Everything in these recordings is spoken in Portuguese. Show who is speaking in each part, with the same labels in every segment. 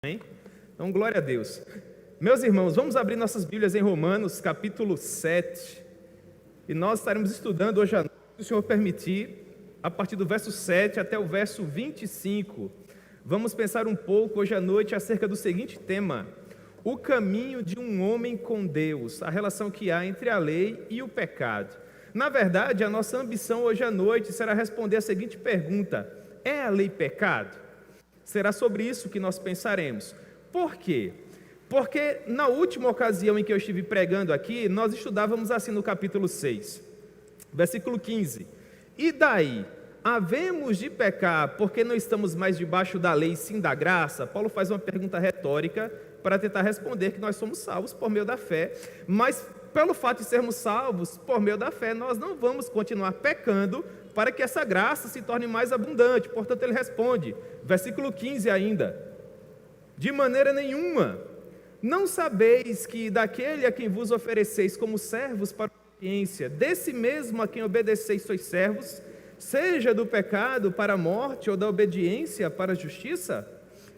Speaker 1: Amém? Então, glória a Deus. Meus irmãos, vamos abrir nossas Bíblias em Romanos, capítulo 7. E nós estaremos estudando hoje à noite, se o Senhor permitir, a partir do verso 7 até o verso 25. Vamos pensar um pouco hoje à noite acerca do seguinte tema: o caminho de um homem com Deus, a relação que há entre a lei e o pecado. Na verdade, a nossa ambição hoje à noite será responder a seguinte pergunta: é a lei pecado? Será sobre isso que nós pensaremos. Por quê? Porque na última ocasião em que eu estive pregando aqui, nós estudávamos assim no capítulo 6, versículo 15. E daí, havemos de pecar porque não estamos mais debaixo da lei, sim da graça? Paulo faz uma pergunta retórica para tentar responder que nós somos salvos por meio da fé, mas pelo fato de sermos salvos por meio da fé, nós não vamos continuar pecando para que essa graça se torne mais abundante. Portanto, ele responde, versículo 15 ainda: de maneira nenhuma, não sabeis que daquele a quem vos ofereceis como servos para a obediência, desse mesmo a quem obedeceis sois servos, seja do pecado para a morte ou da obediência para a justiça?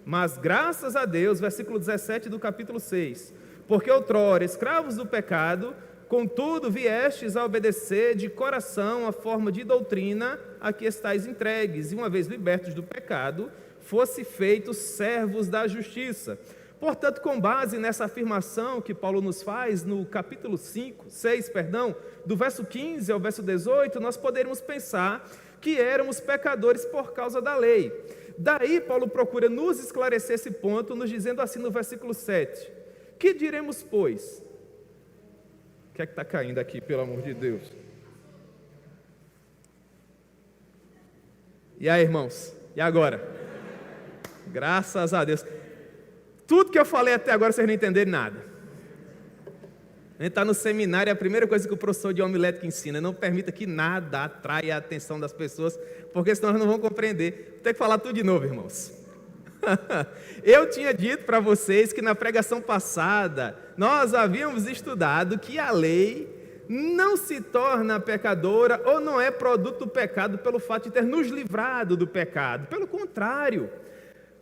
Speaker 1: Mas graças a Deus, versículo 17 do capítulo 6, porque outrora escravos do pecado, contudo viestes a obedecer de coração a forma de doutrina a que estáis entregues, e uma vez libertos do pecado, fosse feitos servos da justiça. Portanto, com base nessa afirmação que Paulo nos faz no capítulo 6, do verso 15 ao verso 18, nós poderíamos pensar que éramos pecadores por causa da lei. Daí Paulo procura nos esclarecer esse ponto, nos dizendo assim no versículo 7, que diremos, pois? O que é que está caindo aqui, pelo amor de Deus? E aí, irmãos? E agora? Graças a Deus. Tudo que eu falei até agora, vocês não entenderam nada. A gente está no seminário, a primeira coisa que o professor de homilética ensina: não permita que nada atraia a atenção das pessoas, porque senão elas não vão compreender. Vou ter que falar tudo de novo, irmãos. Eu tinha dito para vocês que na pregação passada nós havíamos estudado que a lei não se torna pecadora ou não é produto do pecado pelo fato de ter nos livrado do pecado. Pelo contrário,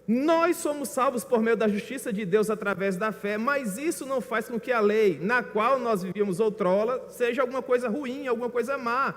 Speaker 1: nós somos salvos por meio da justiça de Deus através da fé, mas isso não faz com que a lei, na qual nós vivíamos outrora, seja alguma coisa ruim, alguma coisa má.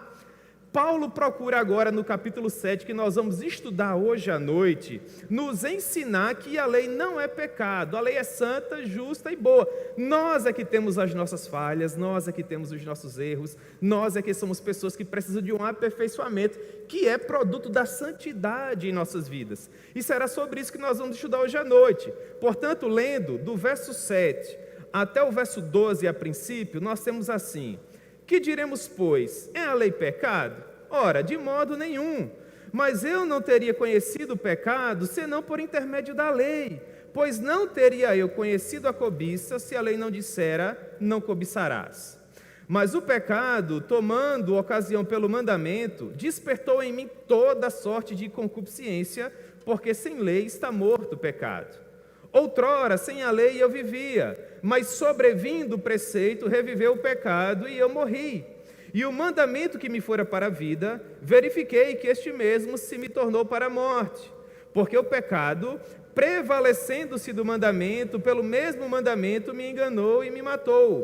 Speaker 1: Paulo procura agora no capítulo 7, que nós vamos estudar hoje à noite, nos ensinar que a lei não é pecado, a lei é santa, justa e boa. Nós é que temos as nossas falhas, nós é que temos os nossos erros, nós é que somos pessoas que precisam de um aperfeiçoamento, que é produto da santidade em nossas vidas. E será sobre isso que nós vamos estudar hoje à noite. Portanto, lendo do verso 7 até o verso 12 a princípio, nós temos assim: que diremos, pois? É a lei pecado? Ora, de modo nenhum. Mas eu não teria conhecido o pecado, senão por intermédio da lei. Pois não teria eu conhecido a cobiça, se a lei não dissera, não cobiçarás. Mas o pecado, tomando ocasião pelo mandamento, despertou em mim toda sorte de concupiscência, porque sem lei está morto o pecado. Outrora, sem a lei eu vivia, mas sobrevindo o preceito, reviveu o pecado e eu morri. E o mandamento que me fora para a vida, verifiquei que este mesmo se me tornou para a morte. Porque o pecado, prevalecendo-se do mandamento, pelo mesmo mandamento me enganou e me matou.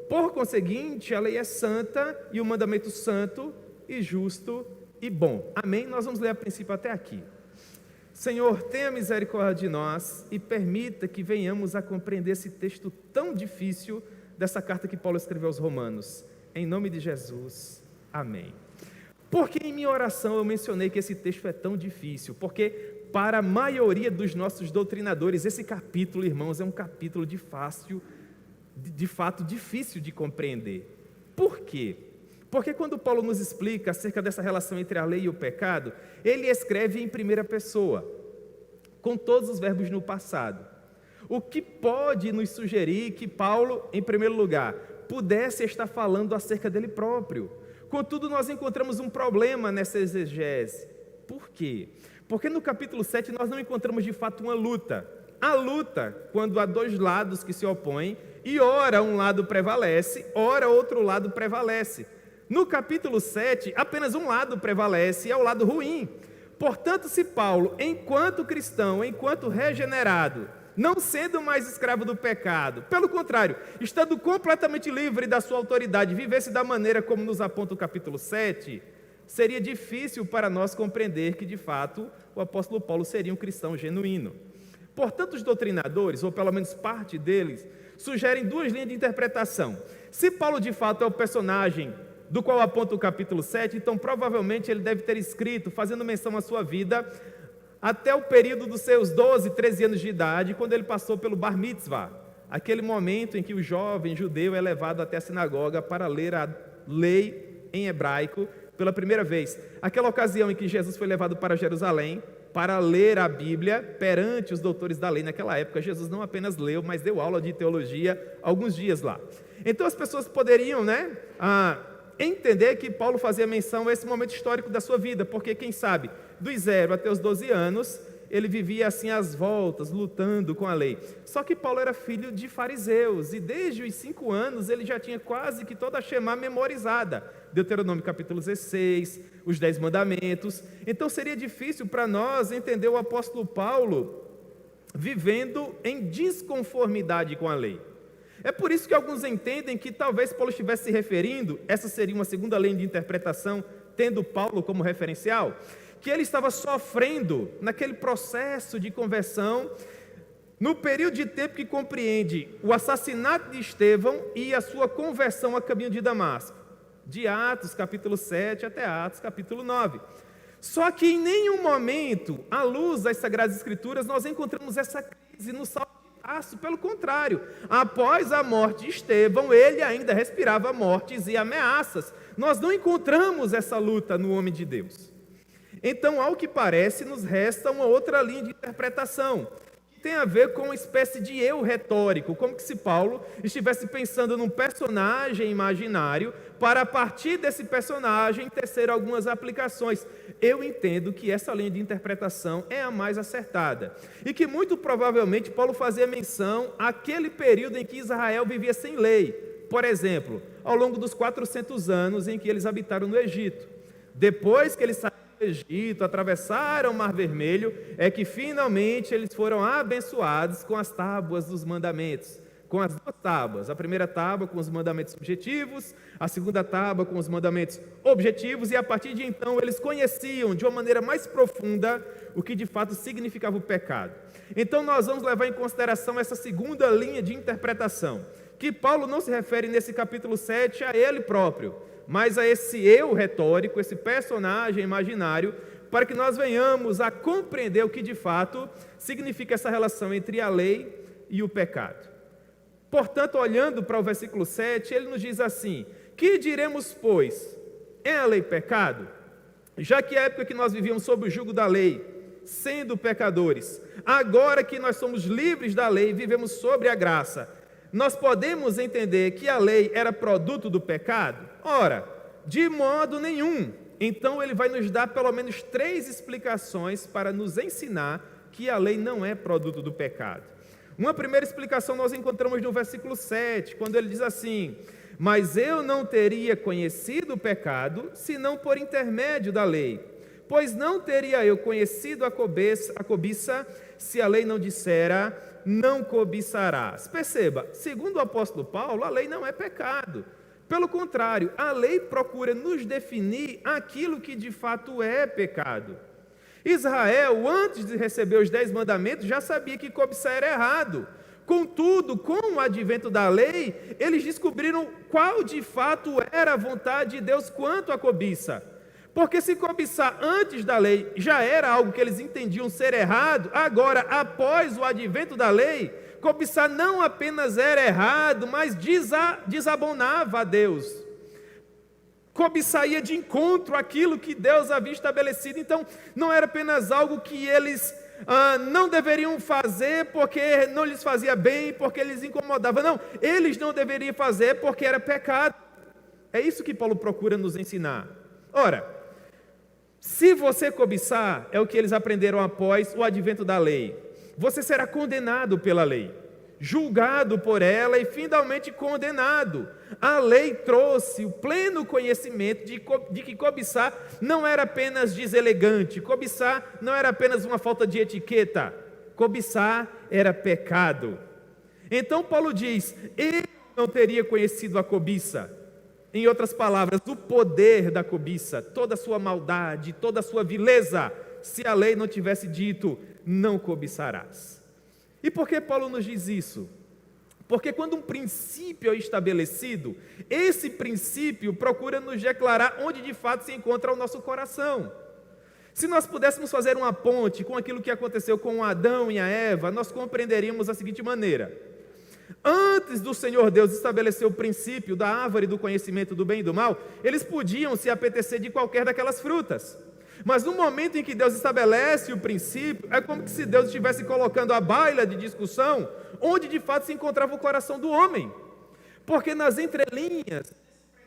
Speaker 1: Por conseguinte, a lei é santa e o mandamento santo e justo e bom. Amém? Nós vamos ler a princípio até aqui. Senhor, tenha misericórdia de nós e permita que venhamos a compreender esse texto tão difícil dessa carta que Paulo escreveu aos Romanos. Em nome de Jesus, amém. Por que em minha oração eu mencionei que esse texto é tão difícil? Porque para a maioria dos nossos doutrinadores, esse capítulo, irmãos, é um capítulo de fato difícil de compreender. Por quê? Porque quando Paulo nos explica acerca dessa relação entre a lei e o pecado, ele escreve em primeira pessoa, com todos os verbos no passado. O que pode nos sugerir que Paulo, em primeiro lugar, pudesse estar falando acerca dele próprio. Contudo, nós encontramos um problema nessa exegese. Por quê? Porque no capítulo 7 nós não encontramos de fato uma luta. A luta, quando há dois lados que se opõem, e ora um lado prevalece, ora outro lado prevalece. No capítulo 7, apenas um lado prevalece, e é o lado ruim. Portanto, se Paulo, enquanto cristão, enquanto regenerado, não sendo mais escravo do pecado. Pelo contrário, estando completamente livre da sua autoridade, vivesse da maneira como nos aponta o capítulo 7, seria difícil para nós compreender que, de fato, o apóstolo Paulo seria um cristão genuíno. Portanto, os doutrinadores, ou pelo menos parte deles, sugerem duas linhas de interpretação. Se Paulo, de fato, é o personagem do qual aponta o capítulo 7, então provavelmente ele deve ter escrito, fazendo menção à sua vida, até o período dos seus 12, 13 anos de idade, quando ele passou pelo Bar Mitzvah, aquele momento em que o jovem judeu é levado até a sinagoga para ler a lei em hebraico pela primeira vez. Aquela ocasião em que Jesus foi levado para Jerusalém para ler a Bíblia perante os doutores da lei. Naquela época, Jesus não apenas leu, mas deu aula de teologia alguns dias lá. Então as pessoas poderiam, entender que Paulo fazia menção a esse momento histórico da sua vida, porque quem sabe, dos 0 até os 12 anos, ele vivia assim às voltas, lutando com a lei. Só que Paulo era filho de fariseus, e desde os 5 anos ele já tinha quase que toda a Shemá memorizada. Deuteronômio capítulo 16, os 10 mandamentos. Então seria difícil para nós entender o apóstolo Paulo vivendo em desconformidade com a lei. É por isso que alguns entendem que talvez Paulo estivesse se referindo, essa seria uma segunda linha de interpretação, tendo Paulo como referencial, que ele estava sofrendo naquele processo de conversão, no período de tempo que compreende o assassinato de Estevão e a sua conversão a caminho de Damasco, de Atos capítulo 7 até Atos capítulo 9. Só que em nenhum momento, à luz das Sagradas Escrituras, nós encontramos essa crise no Saulo de Tarso. Pelo contrário, após a morte de Estevão, ele ainda respirava mortes e ameaças. Nós não encontramos essa luta no homem de Deus. Então, ao que parece, nos resta uma outra linha de interpretação, que tem a ver com uma espécie de eu retórico, como que se Paulo estivesse pensando num personagem imaginário, para a partir desse personagem tecer algumas aplicações. Eu entendo que essa linha de interpretação é a mais acertada, e que muito provavelmente Paulo fazia menção àquele período em que Israel vivia sem lei, por exemplo, ao longo dos 400 anos em que eles habitaram no Egito. Depois que eles saíram do Egito, atravessaram o Mar Vermelho, é que finalmente eles foram abençoados com as tábuas dos mandamentos, com as 2 tábuas, a primeira tábua com os mandamentos subjetivos, a segunda tábua com os mandamentos objetivos, e a partir de então eles conheciam de uma maneira mais profunda o que de fato significava o pecado. Então nós vamos levar em consideração essa segunda linha de interpretação, que Paulo não se refere nesse capítulo 7 a ele próprio, mas a esse eu retórico, esse personagem imaginário, para que nós venhamos a compreender o que de fato significa essa relação entre a lei e o pecado. Portanto, olhando para o versículo 7, ele nos diz assim: que diremos, pois? É a lei pecado? Já que a época que nós vivíamos sob o jugo da lei, sendo pecadores, agora que nós somos livres da lei, vivemos sobre a graça, nós podemos entender que a lei era produto do pecado? Ora, de modo nenhum. Então ele vai nos dar pelo menos 3 explicações para nos ensinar que a lei não é produto do pecado. Uma primeira explicação nós encontramos no versículo 7, quando ele diz assim: mas eu não teria conhecido o pecado, senão por intermédio da lei, pois não teria eu conhecido a cobiça, se a lei não dissera, não cobiçarás. Perceba, segundo o apóstolo Paulo, a lei não é pecado. Pelo contrário, a lei procura nos definir aquilo que de fato é pecado. Israel, antes de receber os 10 mandamentos, já sabia que cobiçar era errado. Contudo, com o advento da lei, eles descobriram qual de fato era a vontade de Deus quanto à cobiça. Porque se cobiçar antes da lei já era algo que eles entendiam ser errado, agora, após o advento da lei, cobiçar não apenas era errado, mas desabonava a Deus. Cobiçar ia de encontro àquilo que Deus havia estabelecido. Então, não era apenas algo que eles não deveriam fazer porque não lhes fazia bem, porque lhes incomodava. Não, eles não deveriam fazer porque era pecado. É isso que Paulo procura nos ensinar. Ora, se você cobiçar, é o que eles aprenderam após o advento da lei, você será condenado pela lei, julgado por ela e finalmente condenado. A lei trouxe o pleno conhecimento de que cobiçar não era apenas deselegante, cobiçar não era apenas uma falta de etiqueta, Cobiçar era pecado. Então Paulo diz: eu não teria conhecido a cobiça. Em outras palavras, o poder da cobiça, toda a sua maldade, toda a sua vileza, se a lei não tivesse dito, não cobiçarás. E por que Paulo nos diz isso? Porque quando um princípio é estabelecido, esse princípio procura nos declarar onde de fato se encontra o nosso coração. Se nós pudéssemos fazer uma ponte com aquilo que aconteceu com Adão e a Eva, nós compreenderíamos da seguinte maneira: antes do Senhor Deus estabelecer o princípio da árvore do conhecimento do bem e do mal, eles podiam se apetecer de qualquer daquelas frutas. Mas no momento em que Deus estabelece o princípio, é como se Deus estivesse colocando a baila de discussão onde de fato se encontrava o coração do homem. Porque nas entrelinhas,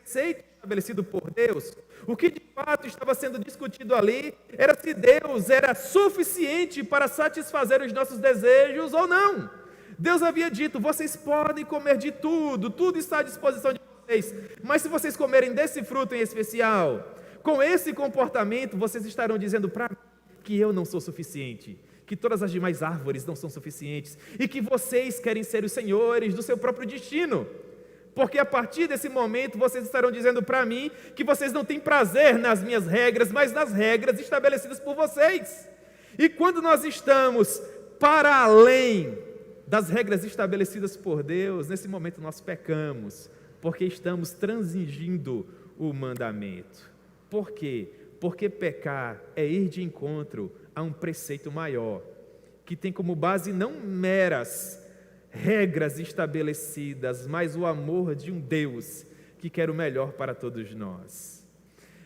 Speaker 1: preceito estabelecido por Deus, o que de fato estava sendo discutido ali era se Deus era suficiente para satisfazer os nossos desejos ou não. Deus havia dito: vocês podem comer de tudo, tudo está à disposição de vocês, mas se vocês comerem desse fruto em especial, com esse comportamento, vocês estarão dizendo para mim que eu não sou suficiente, que todas as demais árvores não são suficientes, e que vocês querem ser os senhores do seu próprio destino. Porque a partir desse momento, vocês estarão dizendo para mim que vocês não têm prazer nas minhas regras, mas nas regras estabelecidas por vocês. E quando nós estamos para além das regras estabelecidas por Deus, nesse momento nós pecamos, porque estamos transigindo o mandamento. Por quê? Porque pecar é ir de encontro a um preceito maior, que tem como base não meras regras estabelecidas, mas o amor de um Deus que quer o melhor para todos nós.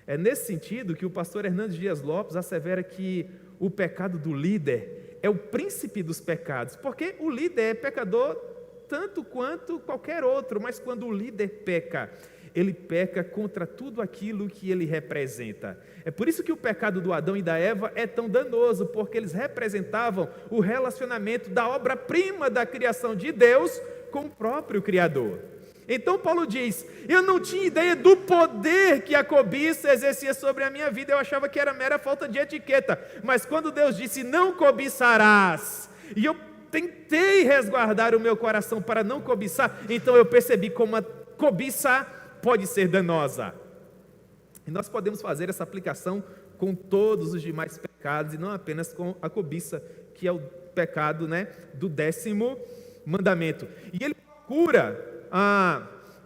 Speaker 1: É nesse sentido que o pastor Hernandes Dias Lopes assevera que o pecado do líder é o príncipe dos pecados, porque o líder é pecador tanto quanto qualquer outro, mas quando o líder peca, ele peca contra tudo aquilo que ele representa. É por isso que o pecado do Adão e da Eva é tão danoso, porque eles representavam o relacionamento da obra-prima da criação de Deus com o próprio Criador. Então Paulo diz: eu não tinha ideia do poder que a cobiça exercia sobre a minha vida, eu achava que era mera falta de etiqueta, mas quando Deus disse: não cobiçarás, e eu tentei resguardar o meu coração para não cobiçar, então eu percebi como a cobiça pode ser danosa. E nós podemos fazer essa aplicação com todos os demais pecados, e não apenas com a cobiça, que é o pecado, do 10º mandamento. E ele procura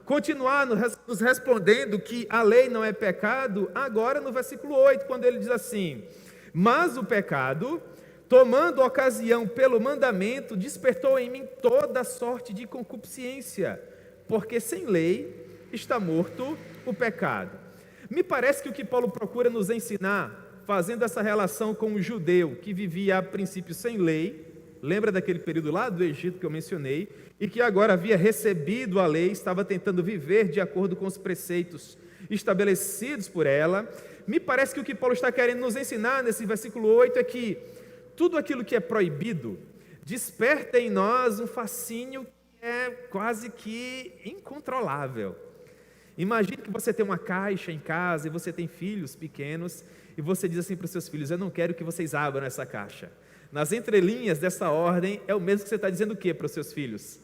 Speaker 1: continuar nos respondendo que a lei não é pecado, agora no versículo 8, quando ele diz assim: mas o pecado, tomando ocasião pelo mandamento, despertou em mim toda sorte de concupiscência, porque sem lei está morto o pecado. Me parece que o que Paulo procura nos ensinar, fazendo essa relação com o judeu que vivia a princípio sem lei, lembra daquele período lá do Egito que eu mencionei, e que agora havia recebido a lei, estava tentando viver de acordo com os preceitos estabelecidos por ela. Me parece que o que Paulo está querendo nos ensinar nesse versículo 8 é que tudo aquilo que é proibido desperta em nós um fascínio que é quase que incontrolável. Imagine que você tem uma caixa em casa e você tem filhos pequenos e você diz assim para os seus filhos: eu não quero que vocês abram essa caixa. Nas entrelinhas dessa ordem é o mesmo que você está dizendo o quê para os seus filhos?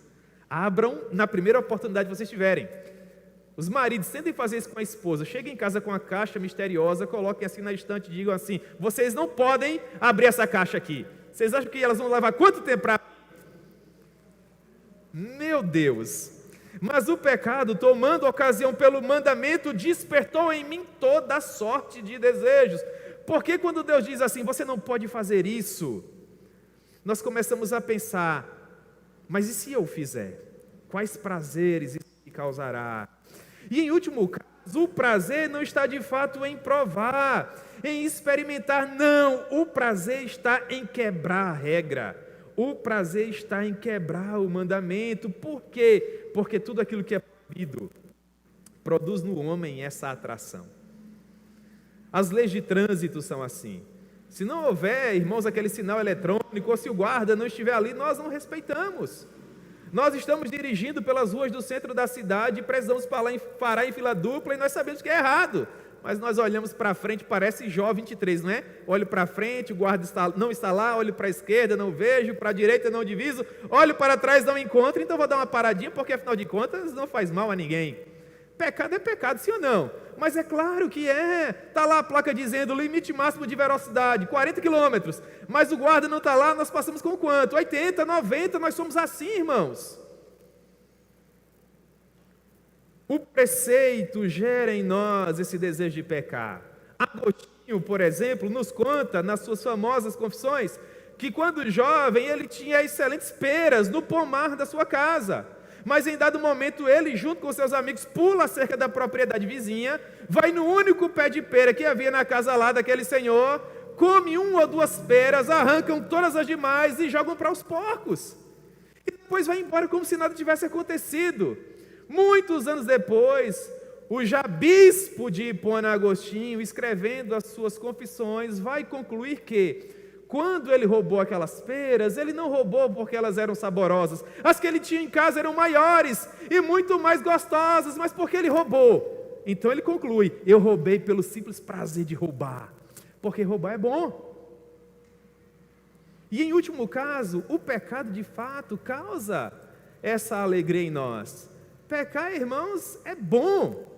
Speaker 1: Abram na primeira oportunidade que vocês tiverem. Os maridos tentem fazer isso com a esposa. Cheguem em casa com a caixa misteriosa, coloquem assim na estante e digam assim: vocês não podem abrir essa caixa aqui. Vocês acham que elas vão levar quanto tempo para... Meu Deus! Mas o pecado, tomando ocasião pelo mandamento, despertou em mim toda sorte de desejos. Porque quando Deus diz assim: você não pode fazer isso, nós começamos a pensar: mas e se eu fizer? Quais prazeres isso me causará? E em último caso, o prazer não está de fato em provar, em experimentar, não. O prazer está em quebrar a regra. O prazer está em quebrar o mandamento. Por quê? Porque tudo aquilo que é proibido produz no homem essa atração. As leis de trânsito são assim. Se não houver, irmãos, aquele sinal eletrônico, ou se o guarda não estiver ali, nós não respeitamos. Nós estamos dirigindo pelas ruas do centro da cidade e precisamos parar em fila dupla e nós sabemos que é errado. mas nós olhamos para frente, parece Jó 23, não é? Olho para frente, o guarda não está lá, olho para a esquerda, não vejo, para a direita não diviso, olho para trás, não encontro, então vou dar uma paradinha, porque afinal de contas não faz mal a ninguém. Pecado é pecado, sim ou não? Mas é claro que é. Está lá a placa dizendo limite máximo de velocidade, 40 km. Mas o guarda não está lá, nós passamos com quanto? 80, 90, nós somos assim, irmãos. O preceito gera em nós esse desejo de pecar. Agostinho, por exemplo, nos conta nas suas famosas confissões que quando jovem ele tinha excelentes peras no pomar da sua casa. Mas em dado momento ele, junto com seus amigos, pula a cerca da propriedade vizinha, vai no único pé de pera que havia na casa lá daquele senhor, come 1 ou 2 peras, arrancam todas as demais e jogam para os porcos. E depois vai embora como se nada tivesse acontecido. Muitos anos depois, o já bispo de Hipona Agostinho, escrevendo as suas confissões, vai concluir que quando ele roubou aquelas peras, ele não roubou porque elas eram saborosas. As que ele tinha em casa eram maiores e muito mais gostosas, mas porque ele roubou. Então ele conclui: eu roubei pelo simples prazer de roubar, porque roubar é bom. E em último caso, o pecado de fato causa essa alegria em nós. Pecar, irmãos, é bom.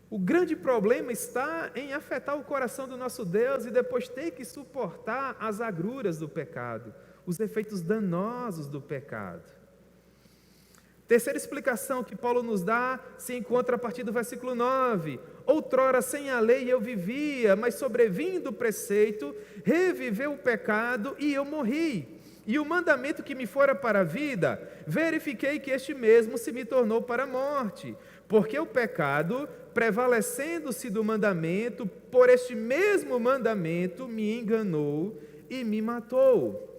Speaker 1: O grande problema está em afetar o coração do nosso Deus e depois ter que suportar as agruras do pecado, os efeitos danosos do pecado. Terceira explicação que Paulo nos dá se encontra a partir do versículo 9. Outrora sem a lei eu vivia, mas sobrevindo o preceito, reviveu o pecado e eu morri. E o mandamento que me fora para a vida, verifiquei que este mesmo se me tornou para a morte. Porque o pecado, prevalecendo-se do mandamento, por este mesmo mandamento me enganou e me matou.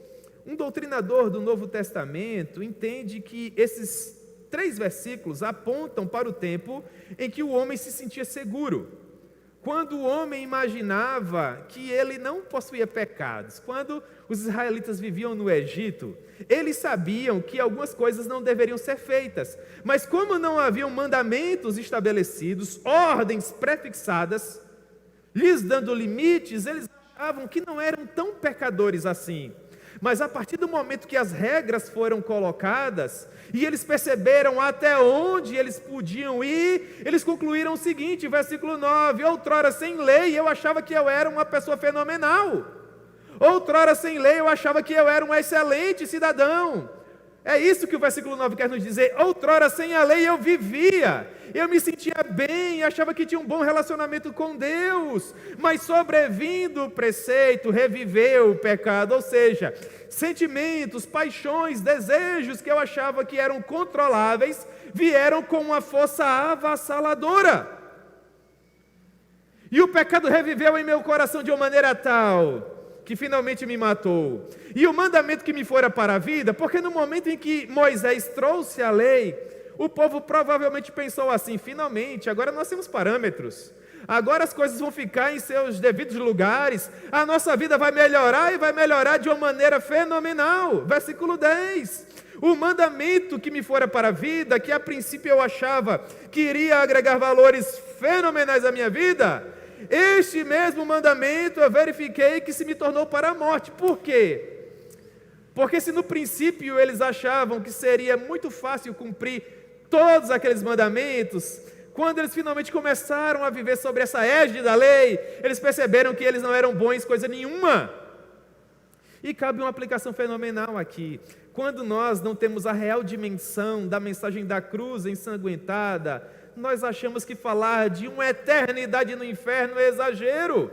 Speaker 1: Um doutrinador do Novo Testamento entende que esses 3 versículos apontam para o tempo em que o homem se sentia seguro. Quando o homem imaginava que ele não possuía pecados, quando os israelitas viviam no Egito, eles sabiam que algumas coisas não deveriam ser feitas, mas como não haviam mandamentos estabelecidos, ordens prefixadas, lhes dando limites, eles achavam que não eram tão pecadores assim. Mas a partir do momento que as regras foram colocadas, e eles perceberam até onde eles podiam ir, eles concluíram o seguinte, versículo 9, outrora sem lei eu achava que eu era uma pessoa fenomenal, outrora sem lei eu achava que eu era um excelente cidadão. É isso que o versículo 9 quer nos dizer, outrora sem a lei eu vivia, eu me sentia bem, achava que tinha um bom relacionamento com Deus, mas sobrevindo o preceito, reviveu o pecado, ou seja, sentimentos, paixões, desejos que eu achava que eram controláveis, vieram com uma força avassaladora. E o pecado reviveu em meu coração de uma maneira tal que finalmente me matou. E o mandamento que me fora para a vida, porque no momento em que Moisés trouxe a lei, o povo provavelmente pensou assim, finalmente, agora nós temos parâmetros, agora as coisas vão ficar em seus devidos lugares, a nossa vida vai melhorar e vai melhorar de uma maneira fenomenal. Versículo 10, o mandamento que me fora para a vida, que a princípio eu achava que iria agregar valores fenomenais à minha vida, este mesmo mandamento eu verifiquei que se me tornou para a morte. Por quê? Porque se no princípio eles achavam que seria muito fácil cumprir todos aqueles mandamentos, quando eles finalmente começaram a viver sobre essa égide da lei, eles perceberam que eles não eram bons coisa nenhuma. E cabe uma aplicação fenomenal aqui. Quando nós não temos a real dimensão da mensagem da cruz ensanguentada, nós achamos que falar de uma eternidade no inferno é exagero,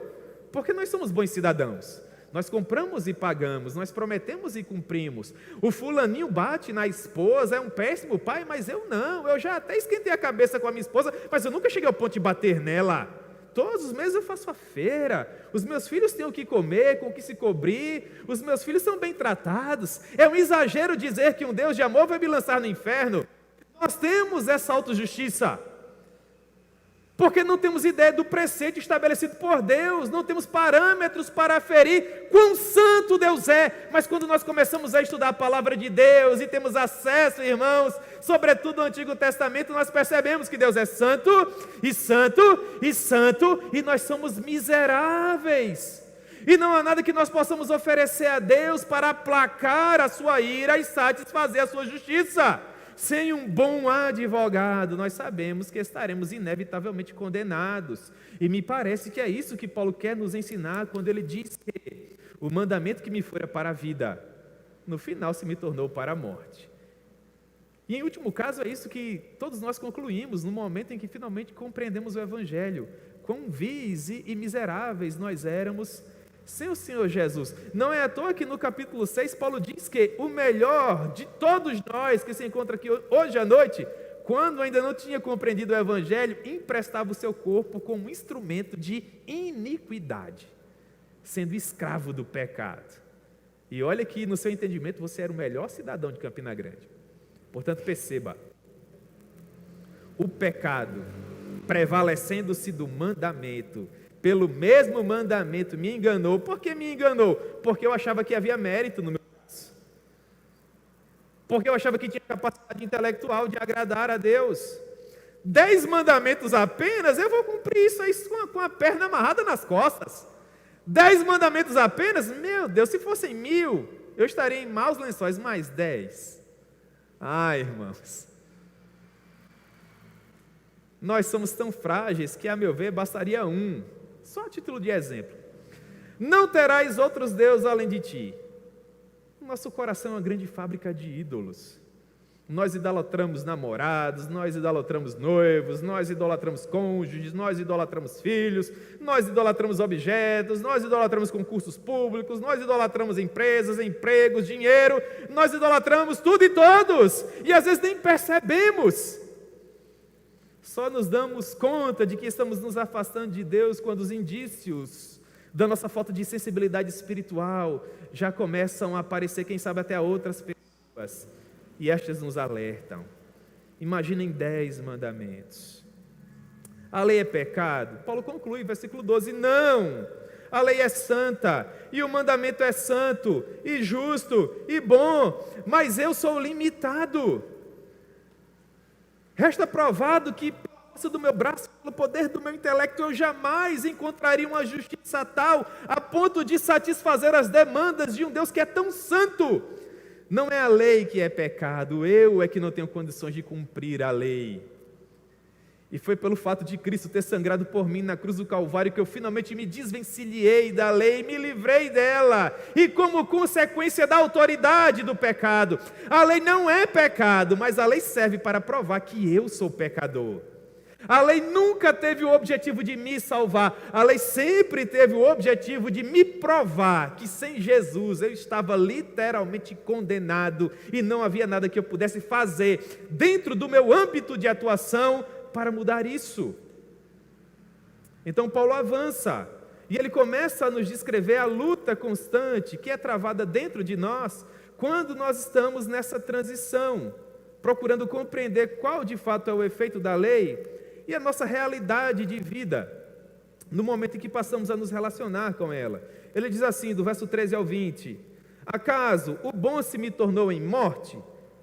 Speaker 1: porque nós somos bons cidadãos, nós compramos e pagamos, nós prometemos e cumprimos. O fulaninho bate na esposa, é um péssimo pai, mas eu não, eu já até esquentei a cabeça com a minha esposa, mas eu nunca cheguei ao ponto de bater nela. Todos os meses eu faço a feira, os meus filhos têm o que comer, com o que se cobrir, os meus filhos são bem tratados. É um exagero dizer que um Deus de amor vai me lançar no inferno. Nós temos essa autojustiça. Porque não temos ideia do preceito estabelecido por Deus, não temos parâmetros para aferir quão santo Deus é. Mas quando nós começamos a estudar a palavra de Deus e temos acesso, irmãos, sobretudo no Antigo Testamento, nós percebemos que Deus é santo, e santo, e santo, e nós somos miseráveis. E não há nada que nós possamos oferecer a Deus para aplacar a sua ira e satisfazer a sua justiça. Sem um bom advogado, nós sabemos que estaremos inevitavelmente condenados. E me parece que é isso que Paulo quer nos ensinar quando ele diz que o mandamento que me fora para a vida, no final se me tornou para a morte. E em último caso é isso que todos nós concluímos no momento em que finalmente compreendemos o Evangelho. Quão vis e miseráveis nós éramos sem o Senhor Jesus. Não é à toa que no capítulo 6 Paulo diz que o melhor de todos nós que se encontra aqui hoje à noite, quando ainda não tinha compreendido o Evangelho, emprestava o seu corpo como um instrumento de iniquidade, sendo escravo do pecado. E olha que no seu entendimento você era o melhor cidadão de Campina Grande. Portanto, perceba, o pecado prevalecendo-se do mandamento, pelo mesmo mandamento me enganou. Por que me enganou? Porque eu achava que havia mérito no meu braço. Porque eu achava que tinha capacidade intelectual de agradar a Deus. 10 mandamentos apenas, eu vou cumprir isso aí com a perna amarrada nas costas. 10 mandamentos apenas? Meu Deus, se fossem 1000, eu estaria em maus lençóis, mais 10. Ai, irmãos. Nós somos tão frágeis que, a meu ver, bastaria um. Só a título de exemplo. Não terás outros deuses além de ti. Nosso coração é uma grande fábrica de ídolos. Nós idolatramos namorados, nós idolatramos noivos, nós idolatramos cônjuges, nós idolatramos filhos, nós idolatramos objetos, nós idolatramos concursos públicos, nós idolatramos empresas, empregos, dinheiro, nós idolatramos tudo e todos, e às vezes nem percebemos. Só nos damos conta de que estamos nos afastando de Deus quando os indícios da nossa falta de sensibilidade espiritual já começam a aparecer, quem sabe até a outras pessoas, e estas nos alertam. Imaginem 10 mandamentos. A lei é pecado? Paulo conclui, versículo 12, não! A lei é santa, e o mandamento é santo, e justo, e bom, mas eu sou limitado. Resta provado que, pela força do meu braço, pelo poder do meu intelecto, eu jamais encontraria uma justiça tal, a ponto de satisfazer as demandas de um Deus que é tão santo. Não é a lei que é pecado, eu é que não tenho condições de cumprir a lei. E foi pelo fato de Cristo ter sangrado por mim na cruz do Calvário que eu finalmente me desvencilhei da lei, me livrei dela, e como consequência da autoridade do pecado. A lei não é pecado, mas a lei serve para provar que eu sou pecador. A lei nunca teve o objetivo de me salvar, a lei sempre teve o objetivo de me provar que sem Jesus eu estava literalmente condenado e não havia nada que eu pudesse fazer dentro do meu âmbito de atuação para mudar isso. Então Paulo avança, e ele começa a nos descrever a luta constante que é travada dentro de nós, quando nós estamos nessa transição, procurando compreender qual de fato é o efeito da lei, e a nossa realidade de vida, no momento em que passamos a nos relacionar com ela. Ele diz assim, do verso 13 ao 20, acaso o bom se me tornou em morte?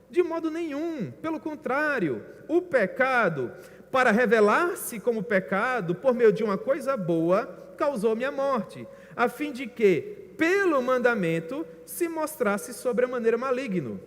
Speaker 1: De modo nenhum, pelo contrário, o pecado, para revelar-se como pecado, por meio de uma coisa boa, causou-me a morte, a fim de que, pelo mandamento, se mostrasse sobremaneira maligno.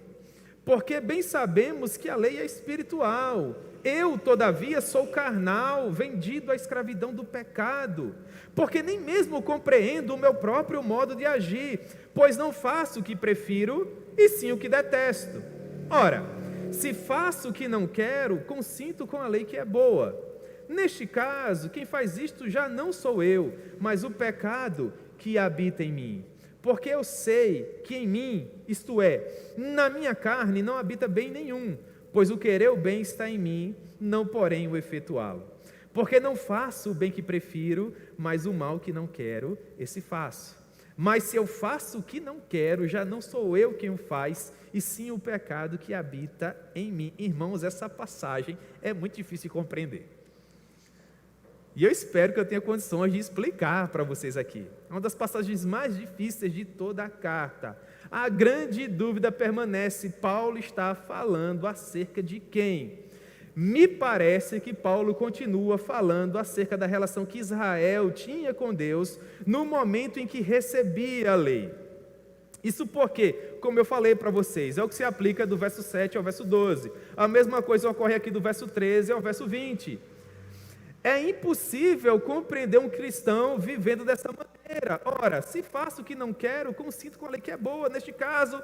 Speaker 1: Porque bem sabemos que a lei é espiritual, eu, todavia, sou carnal, vendido à escravidão do pecado, porque nem mesmo compreendo o meu próprio modo de agir, pois não faço o que prefiro, e sim o que detesto. Ora, se faço o que não quero, consinto com a lei que é boa. Neste caso, quem faz isto já não sou eu, mas o pecado que habita em mim. Porque eu sei que em mim, isto é, na minha carne, não habita bem nenhum, pois o querer o bem está em mim, não porém o efetuá-lo. Porque não faço o bem que prefiro, mas o mal que não quero, esse faço. Mas se eu faço o que não quero, já não sou eu quem o faz, e sim o pecado que habita em mim. Irmãos, essa passagem é muito difícil de compreender. E eu espero que eu tenha condições de explicar para vocês aqui. É uma das passagens mais difíceis de toda a carta. A grande dúvida permanece: Paulo está falando acerca de quem? Me parece que Paulo continua falando acerca da relação que Israel tinha com Deus no momento em que recebia a lei. Isso porque, como eu falei para vocês, é o que se aplica do verso 7 ao verso 12. A mesma coisa ocorre aqui do verso 13 ao verso 20. É impossível compreender um cristão vivendo dessa maneira. Ora, se faço o que não quero, consinto com a lei que é boa. Neste caso,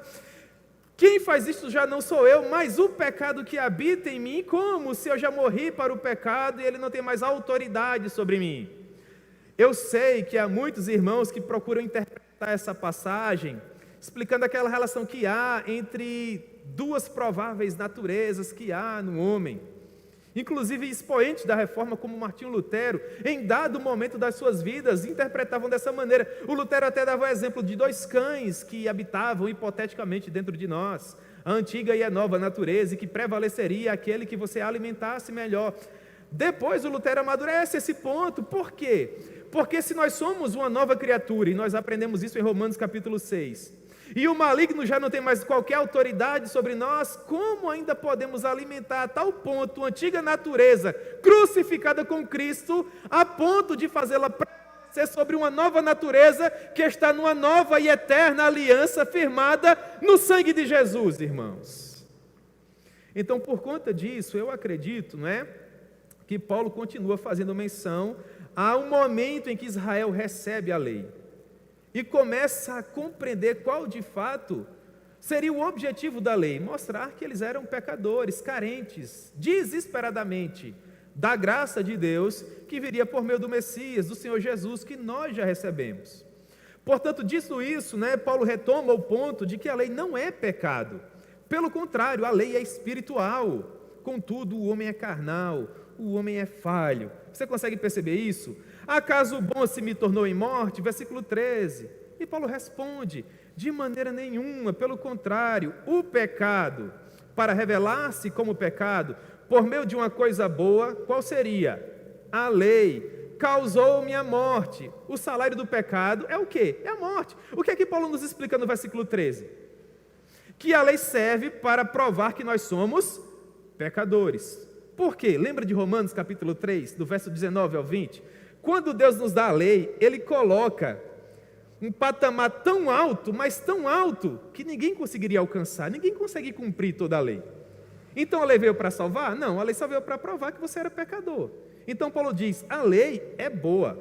Speaker 1: quem faz isso já não sou eu, mas o pecado que habita em mim, como se eu já morri para o pecado e ele não tem mais autoridade sobre mim. Eu sei que há muitos irmãos que procuram interpretar essa passagem, explicando aquela relação que há entre duas prováveis naturezas que há no homem. Inclusive expoentes da reforma como Martinho Lutero, em dado momento das suas vidas, interpretavam dessa maneira. O Lutero até dava o exemplo de dois cães que habitavam hipoteticamente dentro de nós, a antiga e a nova natureza, e que prevaleceria aquele que você alimentasse melhor. Depois o Lutero amadurece esse ponto. Por quê? Porque se nós somos uma nova criatura, e nós aprendemos isso em Romanos capítulo 6, e o maligno já não tem mais qualquer autoridade sobre nós, como ainda podemos alimentar a tal ponto a antiga natureza crucificada com Cristo, a ponto de fazê-la prevalecer sobre uma nova natureza que está numa nova e eterna aliança firmada no sangue de Jesus, irmãos? Então, por conta disso, eu acredito, que Paulo continua fazendo menção ao momento em que Israel recebe a lei e começa a compreender qual de fato seria o objetivo da lei: mostrar que eles eram pecadores, carentes, desesperadamente, da graça de Deus que viria por meio do Messias, do Senhor Jesus, que nós já recebemos. Portanto, dito isso, Paulo retoma o ponto de que a lei não é pecado. Pelo contrário, a lei é espiritual. Contudo, o homem é carnal, o homem é falho. Você consegue perceber isso? Acaso o bom se me tornou em morte? Versículo 13. E Paulo responde: de maneira nenhuma, pelo contrário, o pecado, para revelar-se como pecado, por meio de uma coisa boa, qual seria? A lei causou-me a morte. O salário do pecado é o quê? É a morte. O que é que Paulo nos explica no versículo 13? Que a lei serve para provar que nós somos pecadores. Por quê? Lembra de Romanos capítulo 3, do verso 19 ao 20? Quando Deus nos dá a lei, Ele coloca um patamar tão alto, mas tão alto, que ninguém conseguiria alcançar, ninguém consegue cumprir toda a lei. Então a lei veio para salvar? Não, a lei só veio para provar que você era pecador. Então Paulo diz: a lei é boa,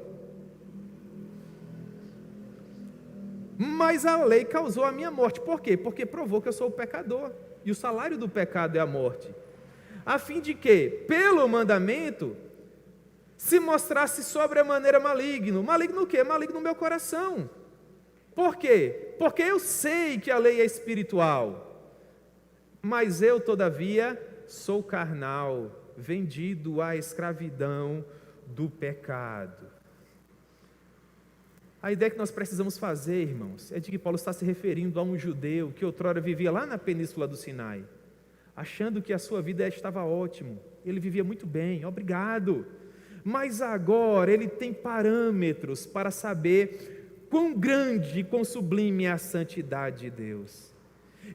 Speaker 1: mas a lei causou a minha morte. Por quê? Porque provou que eu sou o pecador, e o salário do pecado é a morte. A fim de que, pelo mandamento, se mostrasse sobremaneira maligno. Maligno o quê? Maligno no meu coração. Por quê? Porque eu sei que a lei é espiritual, mas eu, todavia, sou carnal, vendido à escravidão do pecado. A ideia que nós precisamos fazer, irmãos, é de que Paulo está se referindo a um judeu que outrora vivia lá na península do Sinai, achando que a sua vida estava ótima, ele vivia muito bem, obrigado. Mas agora ele tem parâmetros para saber quão grande e quão sublime é a santidade de Deus.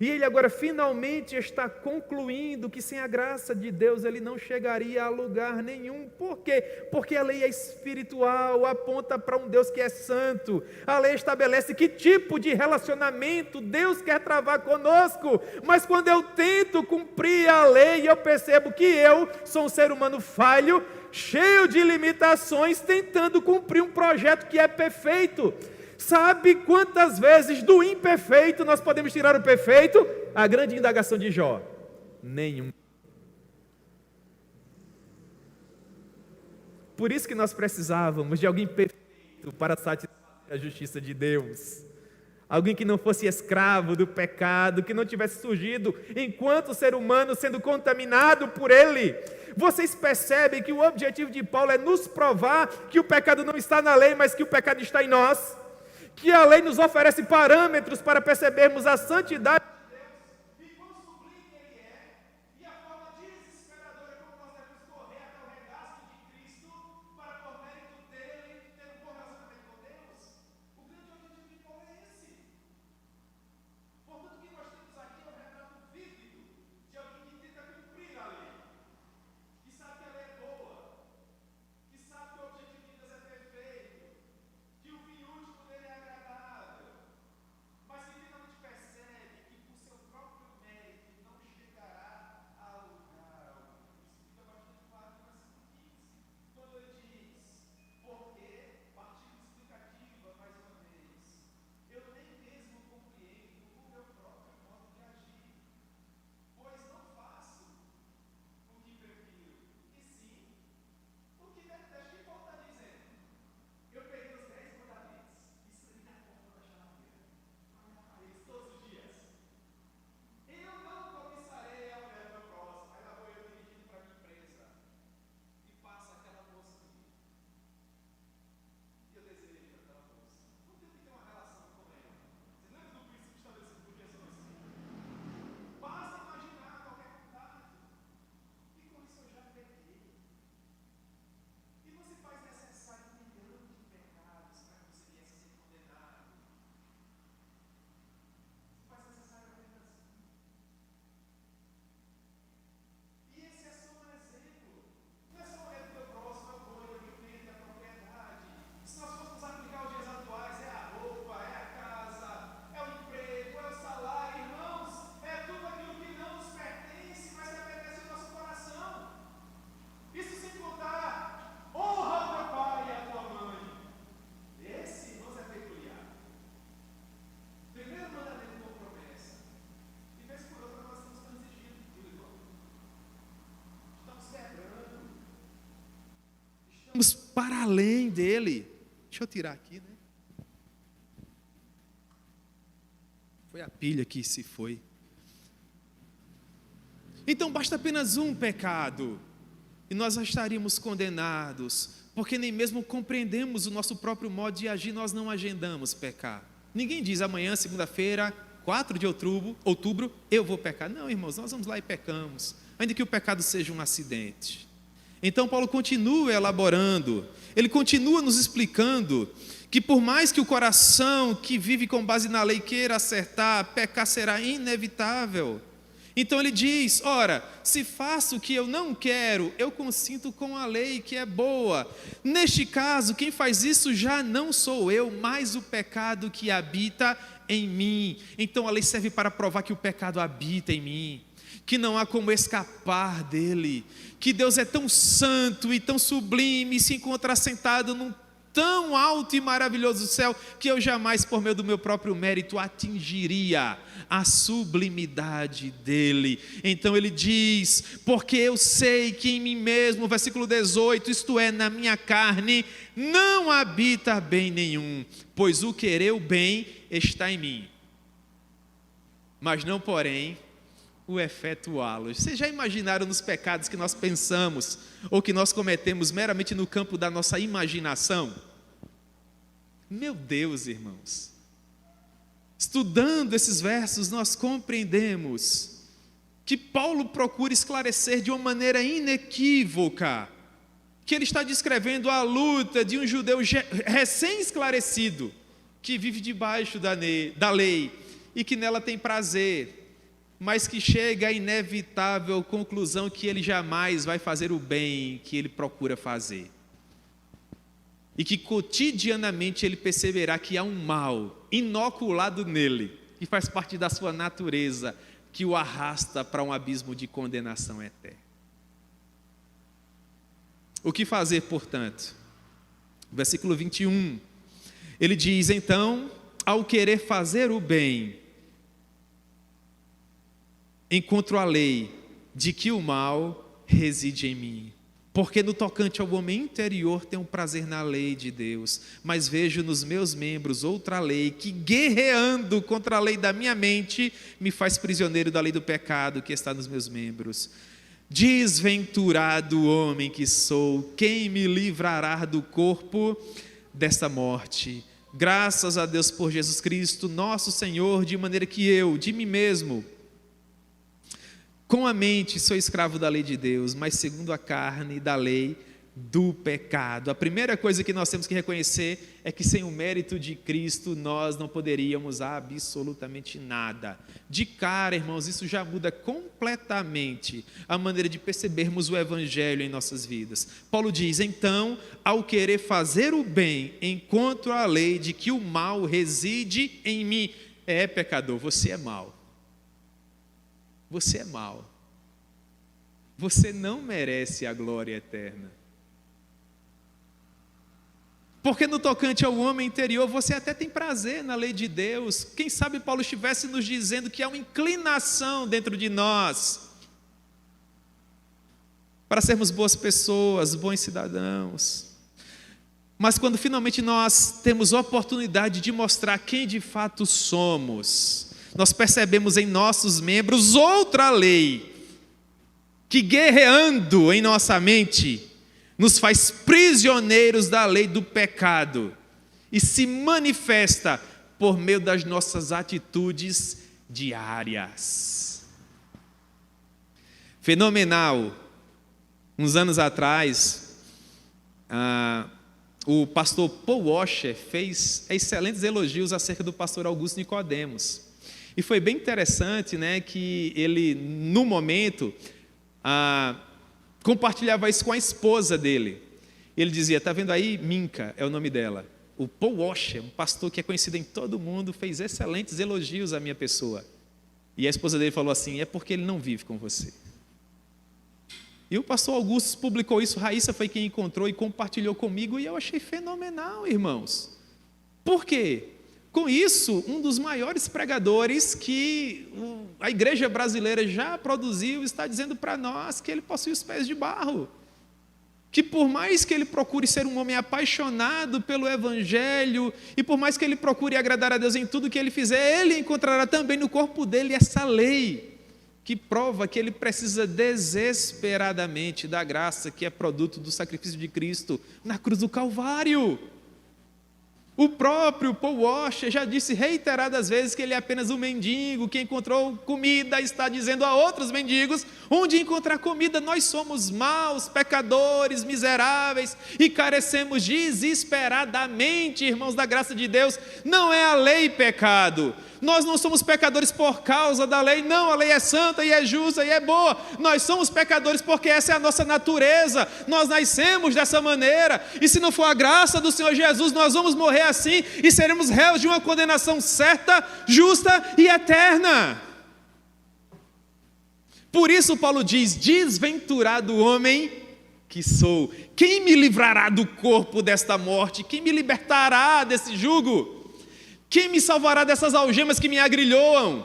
Speaker 1: E ele agora finalmente está concluindo que sem a graça de Deus ele não chegaria a lugar nenhum. Por quê? Porque a lei é espiritual, aponta para um Deus que é santo. A lei estabelece que tipo de relacionamento Deus quer travar conosco. Mas quando eu tento cumprir a lei, eu percebo que eu sou um ser humano falho, cheio de limitações, tentando cumprir um projeto que é perfeito. Sabe quantas vezes do imperfeito nós podemos tirar o perfeito? A grande indagação de Jó: nenhum. Por isso que nós precisávamos de alguém perfeito para satisfazer a justiça de Deus. Alguém que não fosse escravo do pecado, que não tivesse surgido enquanto ser humano sendo contaminado por ele. Vocês percebem que o objetivo de Paulo é nos provar que o pecado não está na lei, mas que o pecado está em nós? Que a lei nos oferece parâmetros para percebermos a santidade de Deus e quão sublime Ele é, e a forma desesperadora como nós devemos correr até o regaço de Cristo para por meio
Speaker 2: para além dele. Deixa eu tirar aqui, né? Foi a pilha que se foi. Então basta apenas um pecado e nós já estaríamos condenados, porque nem mesmo compreendemos o nosso próprio modo de agir, nós não agendamos pecar. Ninguém diz amanhã, segunda-feira, 4 de outubro, eu vou pecar. Não, irmãos, nós vamos lá e pecamos, ainda que o pecado seja um acidente. Então Paulo continua elaborando, ele continua nos explicando que por mais que o coração que vive com base na lei queira acertar, pecar será inevitável. Então ele diz, ora, se faço o que eu não quero, eu consinto com a lei que é boa. Neste caso, quem faz isso já não sou eu, mas o pecado que habita em mim. Então a lei serve para provar que o pecado habita em mim, que não há como escapar dele, que Deus é tão santo e tão sublime, e se encontra sentado num tão alto e maravilhoso céu, que eu jamais, por meio do meu próprio mérito, atingiria a sublimidade dele. Então ele diz, porque eu sei que em mim mesmo, versículo 18, isto é, na minha carne, não habita bem nenhum, pois o querer o bem está em mim, mas não, porém, o efetuá-los. Vocês já imaginaram nos pecados que nós pensamos ou que nós cometemos meramente no campo da nossa imaginação? Meu Deus, irmãos, estudando esses versos nós compreendemos que Paulo procura esclarecer de uma maneira inequívoca que ele está descrevendo a luta de um judeu recém-esclarecido que vive debaixo da lei e que nela tem prazer, mas que chega à inevitável conclusão que ele jamais vai fazer o bem que ele procura fazer. E que cotidianamente ele perceberá que há um mal inoculado nele, que faz parte da sua natureza, que o arrasta para um abismo de condenação eterna. O que fazer, portanto? Versículo 21, ele diz, então, ao querer fazer o bem, encontro a lei de que o mal reside em mim. Porque no tocante ao homem interior tenho prazer na lei de Deus, mas vejo nos meus membros outra lei que, guerreando contra a lei da minha mente, me faz prisioneiro da lei do pecado que está nos meus membros. Desventurado homem que sou, quem me livrará do corpo desta morte? Graças a Deus por Jesus Cristo, nosso Senhor, de maneira que eu, de mim mesmo, com a mente sou escravo da lei de Deus, mas segundo a carne da lei do pecado. A primeira coisa que nós temos que reconhecer é que sem o mérito de Cristo nós não poderíamos absolutamente nada. De cara, irmãos, isso já muda completamente a maneira de percebermos o Evangelho em nossas vidas. Paulo diz, então, ao querer fazer o bem, encontro a lei de que o mal reside em mim. Pecador, você é mau. Você é mau. Você não merece a glória eterna. Porque no tocante ao homem interior, você até tem prazer na lei de Deus. Quem sabe Paulo estivesse nos dizendo que há uma inclinação dentro de nós para sermos boas pessoas, bons cidadãos. Mas quando finalmente nós temos oportunidade de mostrar quem de fato somos, nós percebemos em nossos membros outra lei, que guerreando em nossa mente, nos faz prisioneiros da lei do pecado, e se manifesta por meio das nossas atitudes diárias. Fenomenal. Uns anos atrás, o pastor Paul Washer fez excelentes elogios acerca do pastor Augusto Nicodemos. E foi bem interessante, né, que ele, no momento, compartilhava isso com a esposa dele. Ele dizia, está vendo aí, Minka é o nome dela. O Paul Washer, um pastor que é conhecido em todo o mundo, fez excelentes elogios à minha pessoa. E a esposa dele falou assim, é porque ele não vive com você. E o pastor Augusto publicou isso, Raíssa foi quem encontrou e compartilhou comigo, e eu achei fenomenal, irmãos. Por quê? Com isso, um dos maiores pregadores que a igreja brasileira já produziu está dizendo para nós que ele possui os pés de barro, que por mais que ele procure ser um homem apaixonado pelo Evangelho, e por mais que ele procure agradar a Deus em tudo que ele fizer, ele encontrará também no corpo dele essa lei, que prova que ele precisa desesperadamente da graça que é produto do sacrifício de Cristo na cruz do Calvário. O próprio Paul Washer já disse reiteradas vezes que ele é apenas um mendigo que encontrou comida e está dizendo a outros mendigos onde encontrar comida. Nós somos maus, pecadores, miseráveis e carecemos desesperadamente, irmãos, da graça de Deus. Não é a lei pecado. Nós não somos pecadores por causa da lei, não, a lei é santa e é justa e é boa. Nós somos pecadores porque essa é a nossa natureza, nós nascemos dessa maneira, e se não for a graça do Senhor Jesus, nós vamos morrer assim e seremos réus de uma condenação certa, justa e eterna. Por isso Paulo diz: desventurado homem que sou, quem me livrará do corpo desta morte? Quem me libertará desse jugo? Quem me salvará dessas algemas que me agrilhoam?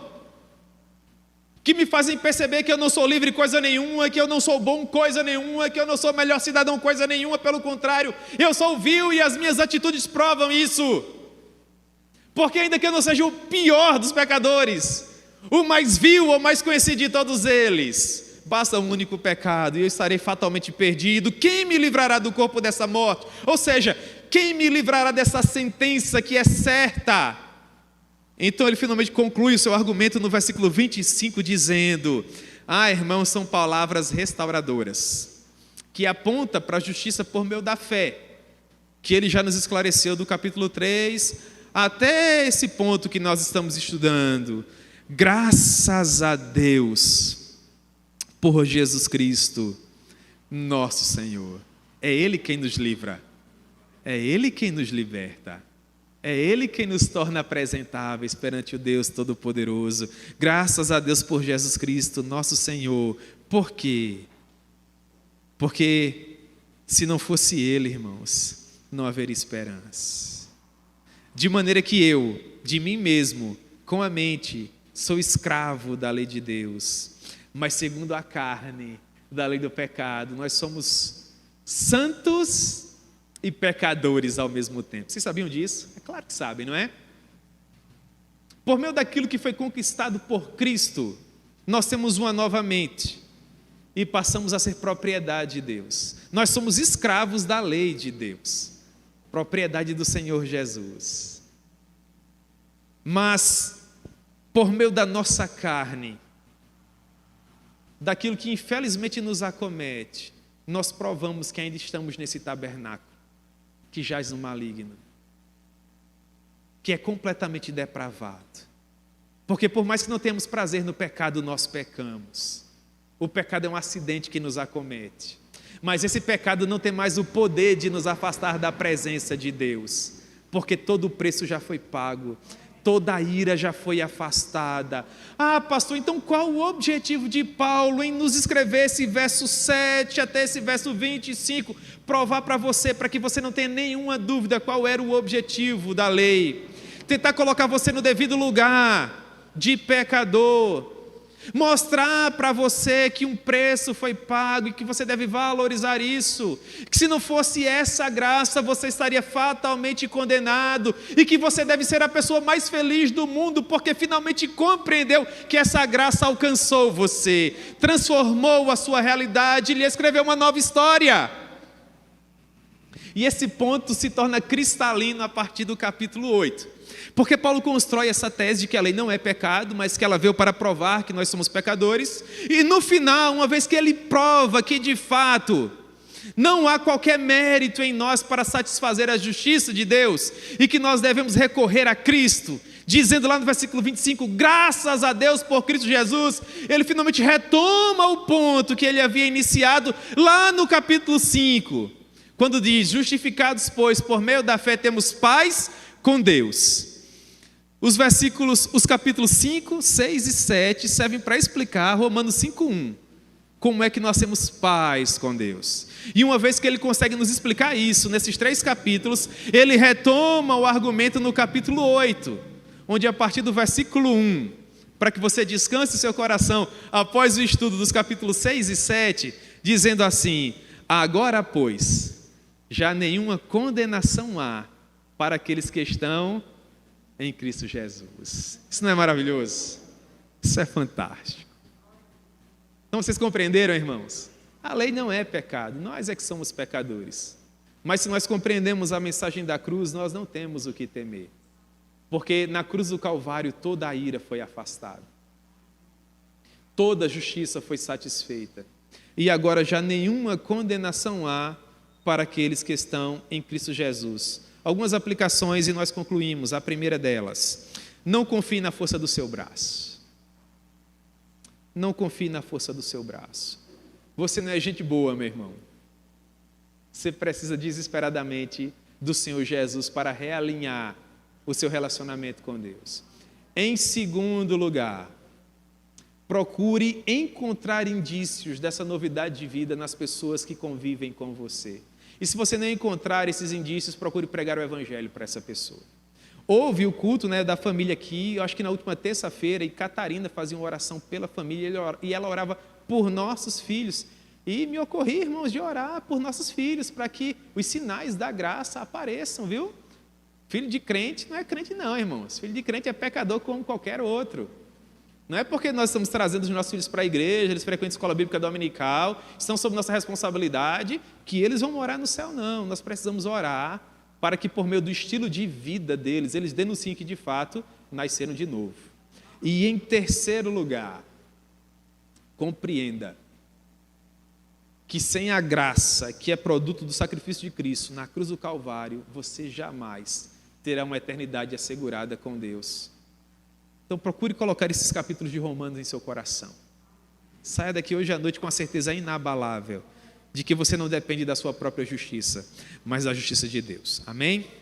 Speaker 2: Que me fazem perceber que eu não sou livre coisa nenhuma, que eu não sou bom coisa nenhuma, que eu não sou melhor cidadão coisa nenhuma, pelo contrário, eu sou vil e as minhas atitudes provam isso. Porque ainda que eu não seja o pior dos pecadores, o mais vil ou mais conhecido de todos eles, basta um único pecado e eu estarei fatalmente perdido. Quem me livrará do corpo dessa morte? Ou seja, quem me livrará dessa sentença que é certa? Então ele finalmente conclui o seu argumento no versículo 25 dizendo: irmãos, são palavras restauradoras, que aponta para a justiça por meio da fé, que ele já nos esclareceu do capítulo 3 até esse ponto que nós estamos estudando. Graças a Deus por Jesus Cristo, nosso Senhor. É Ele quem nos livra. É Ele quem nos liberta. É Ele quem nos torna apresentáveis perante o Deus Todo-Poderoso. Graças a Deus por Jesus Cristo, nosso Senhor. Por quê? Porque se não fosse Ele, irmãos, não haveria esperança. De maneira que eu, de mim mesmo, com a mente, sou escravo da lei de Deus, mas segundo a carne, da lei do pecado, nós somos santos e pecadores ao mesmo tempo. Vocês sabiam disso? É claro que sabem, não é? Por meio daquilo que foi conquistado por Cristo, nós temos uma nova mente e passamos a ser propriedade de Deus. Nós somos escravos da lei de Deus, propriedade do Senhor Jesus. Mas, por meio da nossa carne, daquilo que infelizmente nos acomete, nós provamos que ainda estamos nesse tabernáculo que jaz no maligno, que é completamente depravado. Porque por mais que não tenhamos prazer no pecado, nós pecamos. O pecado é um acidente que nos acomete. Mas esse pecado não tem mais o poder de nos afastar da presença de Deus, porque todo o preço já foi pago, toda a ira já foi afastada. Pastor, então qual o objetivo de Paulo em nos escrever esse verso 7 até esse verso 25? Provar para você, para que você não tenha nenhuma dúvida qual era o objetivo da lei. Tentar colocar você no devido lugar de pecador. Mostrar para você que um preço foi pago e que você deve valorizar isso, que se não fosse essa graça você estaria fatalmente condenado, e que você deve ser a pessoa mais feliz do mundo porque finalmente compreendeu que essa graça alcançou você, transformou a sua realidade e lhe escreveu uma nova história. E esse ponto se torna cristalino a partir do capítulo 8. Porque Paulo constrói essa tese de que a lei não é pecado, mas que ela veio para provar que nós somos pecadores. E no final, uma vez que ele prova que de fato não há qualquer mérito em nós para satisfazer a justiça de Deus, e que nós devemos recorrer a Cristo, dizendo lá no versículo 25, graças a Deus por Cristo Jesus, ele finalmente retoma o ponto que ele havia iniciado lá no capítulo 5, quando diz, justificados, pois, por meio da fé temos paz com Deus. Os capítulos 5, 6 e 7 servem para explicar Romanos 5:1, como é que nós temos paz com Deus. E uma vez que ele consegue nos explicar isso, nesses 3 capítulos, ele retoma o argumento no capítulo 8, onde a partir do versículo 1, para que você descanse o seu coração após o estudo dos capítulos 6 e 7, dizendo assim, Agora, pois, já nenhuma condenação há para aqueles que estão em Cristo Jesus. Isso não é maravilhoso? Isso é fantástico. Então vocês compreenderam, irmãos? A lei não é pecado, nós é que somos pecadores. Mas se nós compreendemos a mensagem da cruz, nós não temos o que temer. Porque na cruz do Calvário toda a ira foi afastada. Toda a justiça foi satisfeita. E agora já nenhuma condenação há para aqueles que estão em Cristo Jesus. Algumas aplicações e nós concluímos. A primeira delas: não confie na força do seu braço. Não confie na força do seu braço. Você não é gente boa, meu irmão. Você precisa desesperadamente do Senhor Jesus para realinhar o seu relacionamento com Deus. Em segundo lugar, procure encontrar indícios dessa novidade de vida nas pessoas que convivem com você. E se você não encontrar esses indícios, procure pregar o evangelho para essa pessoa. Houve o culto, da família aqui, eu acho que na última terça-feira, e Catarina fazia uma oração pela família, e ela orava por nossos filhos. E me ocorria, irmãos, de orar por nossos filhos, para que os sinais da graça apareçam, viu? Filho de crente não é crente não, irmãos. Filho de crente é pecador como qualquer outro. Não é porque nós estamos trazendo os nossos filhos para a igreja, eles frequentam a escola bíblica dominical, estão sob nossa responsabilidade, que eles vão morar no céu, não. Nós precisamos orar para que, por meio do estilo de vida deles, eles denunciem que, de fato, nasceram de novo. E, em terceiro lugar, compreenda que sem a graça, que é produto do sacrifício de Cristo na cruz do Calvário, você jamais terá uma eternidade assegurada com Deus. Então procure colocar esses capítulos de Romanos em seu coração. Saia daqui hoje à noite com a certeza inabalável de que você não depende da sua própria justiça, mas da justiça de Deus. Amém?